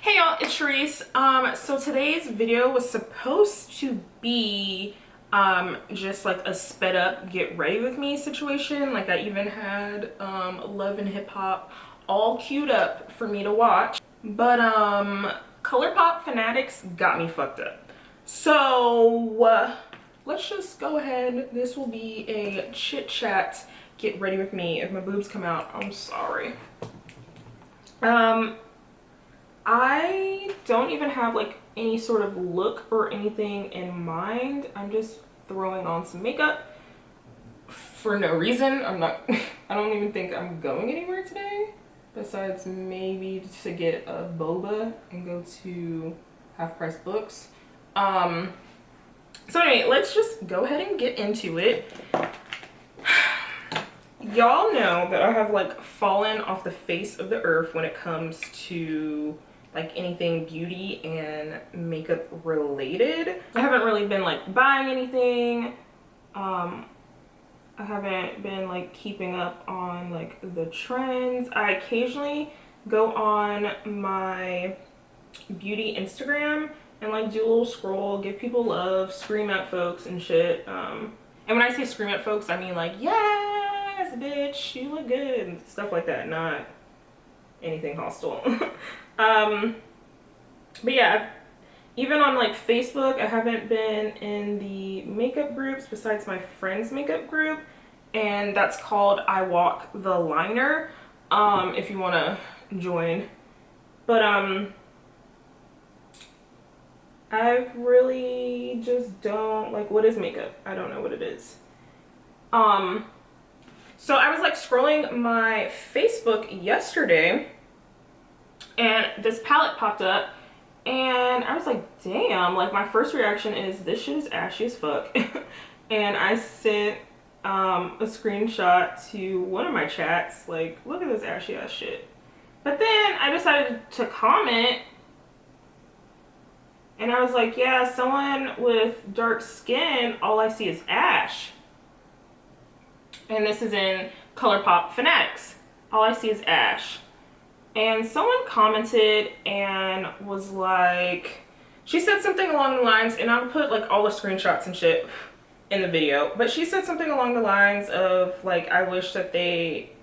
Hey y'all, it's Sharice. So today's video was supposed to be just like a sped up get ready with me situation. Like I even had Love and Hip Hop all queued up for me to watch. But ColourPop Fanatics got me fucked up. So let's just go ahead. This will be a chit chat get ready with me. If my boobs come out, I'm sorry. I don't even have like any sort of look or anything in mind. I'm just throwing on some makeup for no reason. I don't even think I'm going anywhere today besides maybe to get a boba and go to Half Price Books. So anyway, let's just go ahead and get into it. Y'all know that I have like fallen off the face of the earth when it comes to like anything beauty and makeup related. I haven't really been like buying anything. I haven't been like keeping up on like the trends. I occasionally go on my beauty Instagram and like do a little scroll, give people love, scream at folks and shit. And when I say scream at folks, I mean like, yes, bitch, you look good, and stuff like that, not anything hostile. But yeah, even on like Facebook, I haven't been in the makeup groups besides my friend's makeup group, and that's called I Walk the Liner, if you want to join. But I really just don't like, what is makeup? I don't know what it is. So I was like scrolling my Facebook yesterday and this palette popped up and I was like, damn, like my first reaction is this shit is ashy as fuck. And I sent a screenshot to one of my chats like, look at this ashy ass shit. But then I decided to comment and I was like, yeah, someone with dark skin, all I see is ash. And this is in ColourPop Fanatics. All I see is ash. And someone commented and was like, she said something along the lines, and I'll put like all the screenshots and shit in the video, but she said something along the lines of like, I wish that they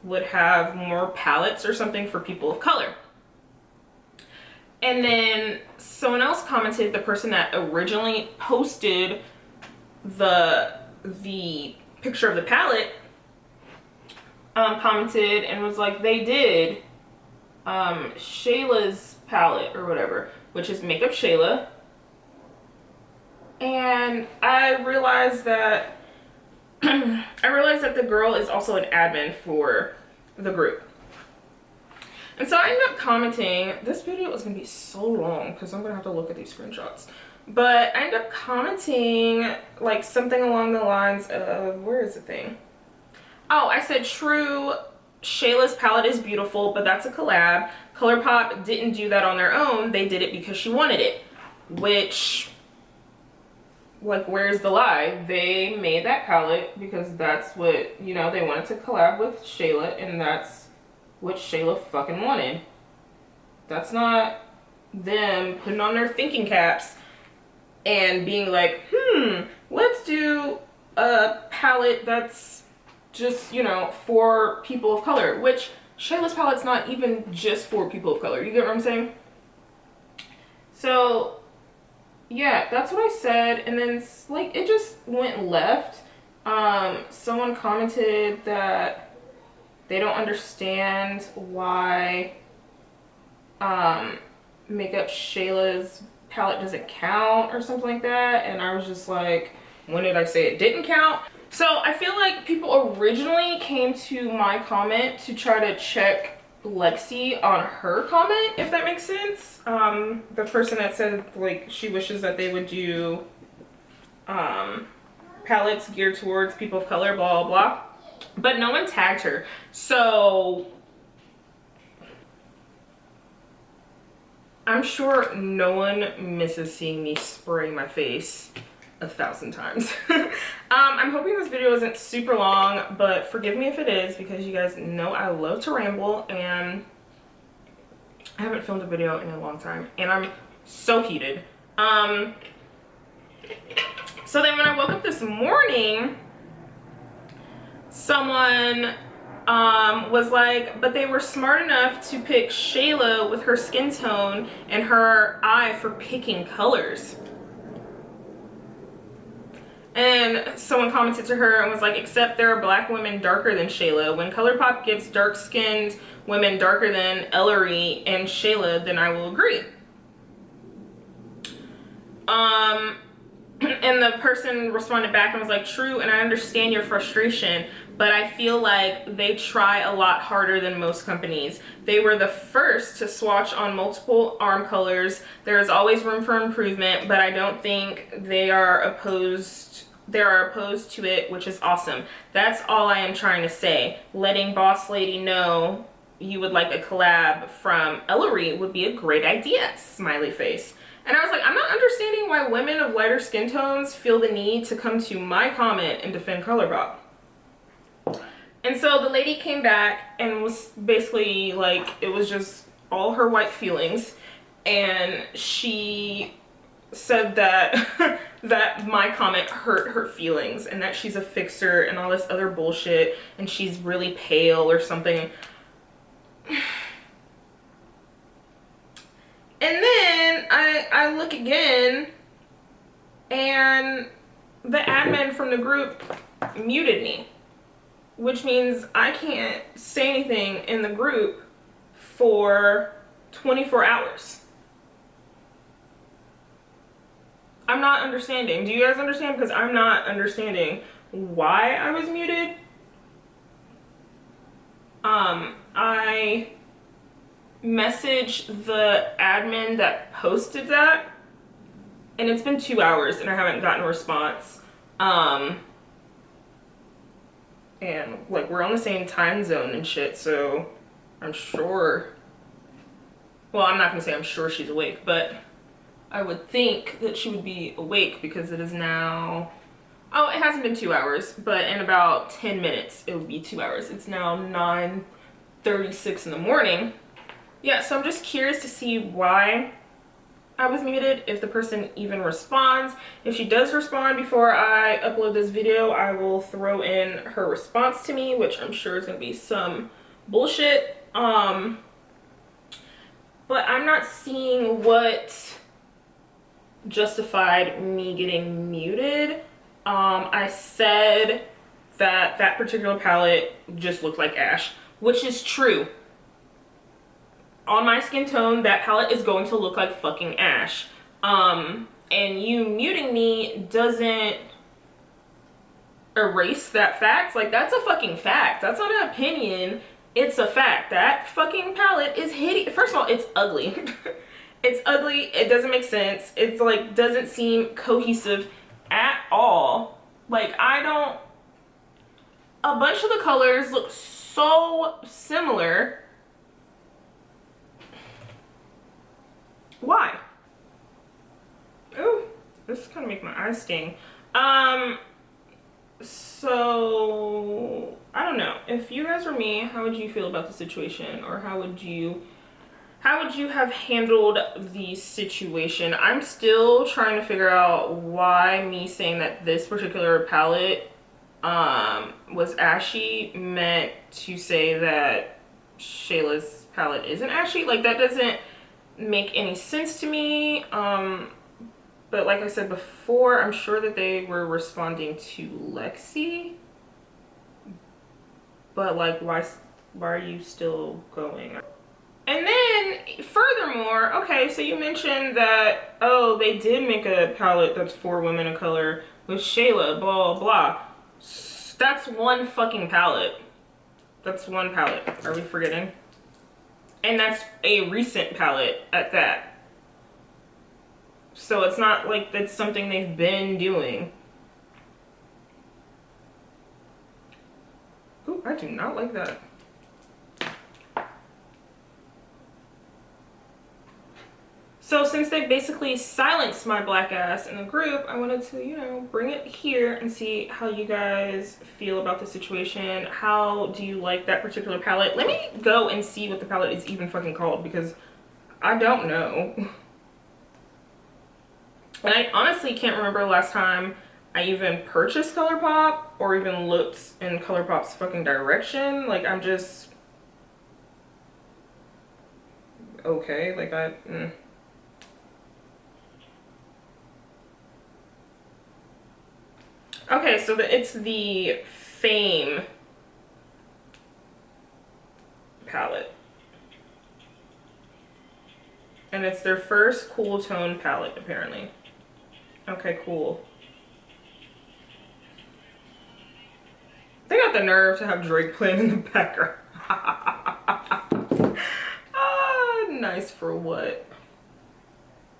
would have more palettes or something for people of color. And then someone else commented, the person that originally posted the picture of the palette, commented and was like, they did Shayla's palette or whatever, which is MakeupShayla. And I realized that the girl is also an admin for the group. And so I ended up commenting. This video is gonna be so long because I'm gonna have to look at these screenshots. But I ended up commenting like something along the lines of, where is the thing? Oh, I said, true, Shayla's palette is beautiful, but that's a collab. ColourPop didn't do that on their own. They did it because she wanted it. Which, like, where's the lie? They made that palette because that's what, you know, they wanted to collab with Shayla, and that's what Shayla fucking wanted. That's not them putting on their thinking caps and being like, let's do a palette that's just, you know, for people of color, which Shayla's palette's not even just for people of color. You get what I'm saying? So yeah, that's what I said. And then like it just went left. Someone commented that they don't understand why MakeupShayla's palette doesn't count or something like that. And I was just like, when did I say it didn't count? So I feel like people originally came to my comment to try to check Lexi on her comment, if that makes sense. The person that said like she wishes that they would do palettes geared towards people of color, blah blah blah, but no one tagged her. So I'm sure no one misses seeing me spraying my face 1,000 times. I'm hoping this video isn't super long, but forgive me if it is because you guys know I love to ramble, and I haven't filmed a video in a long time and I'm so heated. So then when I woke up this morning, someone was like, but they were smart enough to pick Shayla with her skin tone and her eye for picking colors. And someone commented to her and was like, except there are black women darker than Shayla. When ColourPop gives dark-skinned women darker than Ellery and Shayla, then I will agree. And the person responded back and was like, true, and I understand your frustration, but I feel like they try a lot harder than most companies. They were the first to swatch on multiple arm colors. There is always room for improvement, but I don't think they are opposed to it, which is awesome. That's all I am trying to say. Letting Boss Lady know you would like a collab from Ellery would be a great idea, smiley face. And I was like, I'm not understanding why women of lighter skin tones feel the need to come to my comment and defend ColourPop. And so the lady came back and was basically like, it was just all her white feelings. And she said that that my comment hurt her feelings and that she's a fixer and all this other bullshit and she's really pale or something. And then I look again and the admin from the group muted me, which means I can't say anything in the group for 24 hours. I'm not understanding. Do you guys understand? Because I'm not understanding why I was muted. I messaged the admin that posted that and it's been 2 hours and I haven't gotten a response. And like we're on the same time zone and shit, so I'm sure, well, I'm not gonna say I'm sure she's awake, but I would think that she would be awake because it is now, oh, it hasn't been 2 hours, but in about 10 minutes it will be 2 hours. It's now 9:36 in the morning. Yeah, so I'm just curious to see why I was muted, if the person even responds. If she does respond before I upload this video, I will throw in her response to me, which I'm sure is gonna be some bullshit. But I'm not seeing what justified me getting muted. I said that that particular palette just looked like ash, which is true. On my skin tone, that palette is going to look like fucking ash. And you muting me doesn't erase that fact. Like, that's a fucking fact. That's not an opinion. It's a fact. That fucking palette is hideous. First of all, it's ugly. It's ugly. It doesn't make sense. It's like, doesn't seem cohesive at all. Like, a bunch of the colors look so similar. Why? Ooh, this is gonna make my eyes sting. So I don't know. If you guys were me, how would you feel about the situation, or how would you have handled the situation? I'm still trying to figure out why me saying that this particular palette was ashy meant to say that Shayla's palette isn't ashy. Like, that doesn't make any sense to me. But like I said before, I'm sure that they were responding to Lexi. But like, why are you still going? And then furthermore, okay, so you mentioned that, oh, they did make a palette that's for women of color with Shayla, blah blah. That's one fucking palette. That's one palette. Are we forgetting? And that's a recent palette at that. So it's not like that's something they've been doing. Ooh, I do not like that. So since they basically silenced my black ass in the group, I wanted to, you know, bring it here and see how you guys feel about the situation. How do you like that particular palette? Let me go and see what the palette is even fucking called, because I don't know. And I honestly can't remember the last time I even purchased ColourPop or even looked in ColourPop's fucking direction. Like, I'm just okay. Like, Okay, so it's the Fame palette. And it's their first cool tone palette, apparently. Okay, cool. They got the nerve to have Drake playing in the background. Ah, nice for what?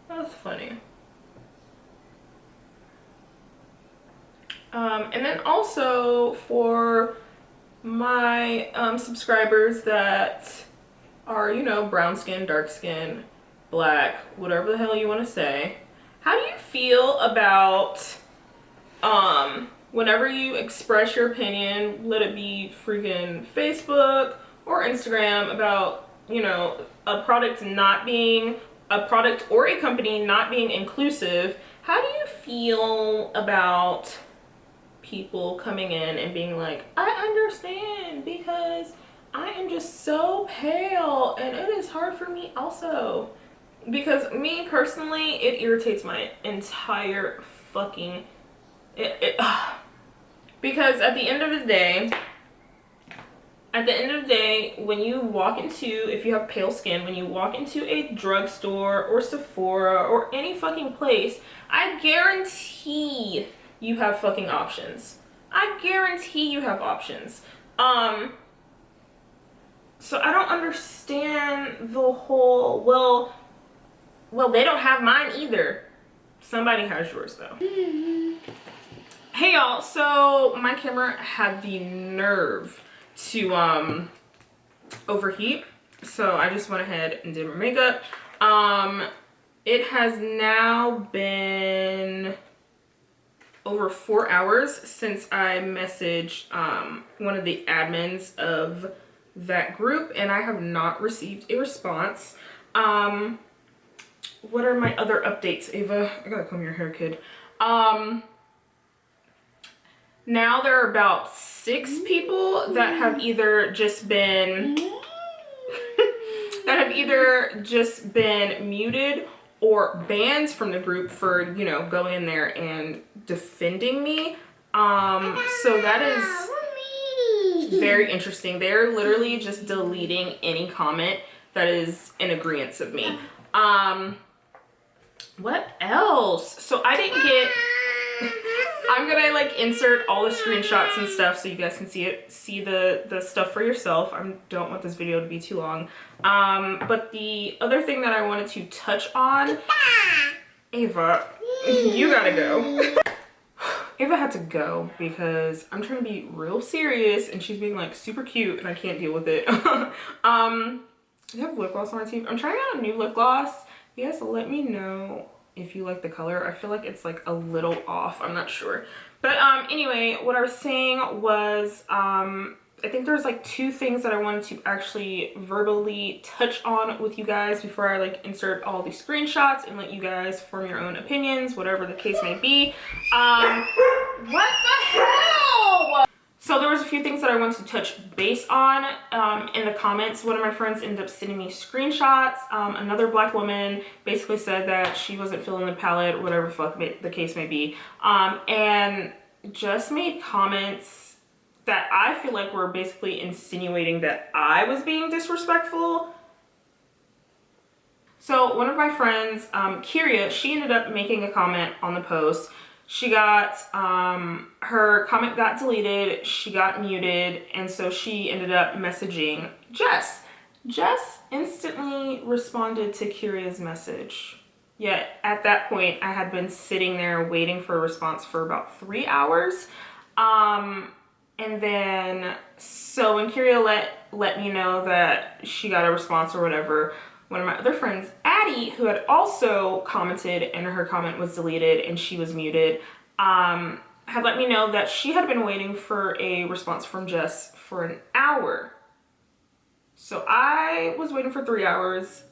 That's funny. And then also for my subscribers that are, you know, brown skin, dark skin, black, whatever the hell you want to say, how do you feel about whenever you express your opinion, let it be freaking Facebook or Instagram, about, you know, a product not being a product or a company not being inclusive? How do you feel about people coming in and being like, I understand because I am just so pale and it is hard for me also? Because me personally, it irritates my entire fucking because at the end of the day, when you walk into, if you have pale skin, when you walk into a drugstore or Sephora or any fucking place, I guarantee you have fucking options. I guarantee you have options. So I don't understand the whole, well, they don't have mine either. Somebody has yours though. Hey y'all, so my camera had the nerve to overheat, so I just went ahead and did my makeup. It has now been over 4 hours since I messaged one of the admins of that group, and I have not received a response. What are my other updates, Ava? I gotta comb your hair, kid. Now there are about 6 people that have either just been muted or banned from the group for, you know, going in there and defending me. So that is very interesting. They're literally just deleting any comment that is in agreement of me. What else? So I didn't get I'm gonna like insert all the screenshots and stuff so you guys can see the stuff for yourself. I don't want this video to be too long. But the other thing that I wanted to touch on, Ava, you gotta go. Ava had to go because I'm trying to be real serious and she's being like super cute and I can't deal with it. I have lip gloss on my teeth. I'm trying out a new lip gloss. You guys let me know if you like the color. I feel like it's like a little off. I'm not sure. But anyway, what I was saying was I think there's like 2 things that I wanted to actually verbally touch on with you guys before I like insert all these screenshots and let you guys form your own opinions, whatever the case may be. What the hell? So there was a few things that I wanted to touch base on in the comments. One of my friends ended up sending me screenshots. Another black woman basically said that she wasn't feeling the palette, whatever fuck the case may be, and just made comments that I feel like were basically insinuating that I was being disrespectful. So one of my friends, Kyria, she ended up making a comment on the post. She got, her comment got deleted, she got muted, and so she ended up messaging Jess. Jess instantly responded to Kyria's message. Yet at that point, I had been sitting there waiting for a response for about 3 hours. And then, so when Kyria let me know that she got a response or whatever, one of my other friends, Addie, who had also commented and her comment was deleted and she was muted, had let me know that she had been waiting for a response from Jess for an hour. So I was waiting for 3 hours.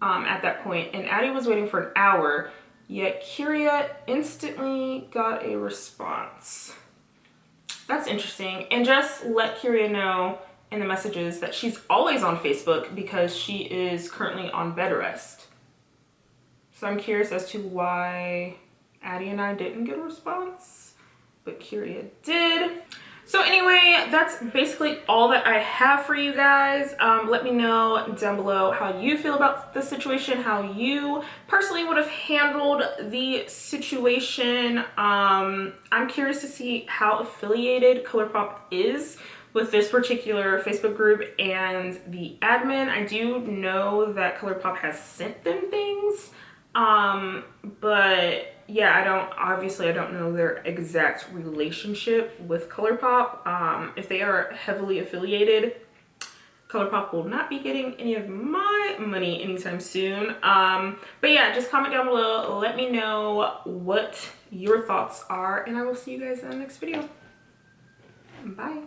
at that point, and Addie was waiting for an hour, yet Kyria instantly got a response. That's interesting. And just let Kyria know in the messages that she's always on Facebook because she is currently on bed rest. So I'm curious as to why Addie and I didn't get a response, but Kyria did. So anyway, that's basically all that I have for you guys. Let me know down below how you feel about the situation, how you personally would have handled the situation. I'm curious to see how affiliated ColourPop is with this particular Facebook group and the admin. I do know that ColourPop has sent them things, but yeah, I don't know their exact relationship with ColourPop. If they are heavily affiliated, ColourPop will not be getting any of my money anytime soon. But yeah, just comment down below, let me know what your thoughts are, and I will see you guys in the next video. Bye.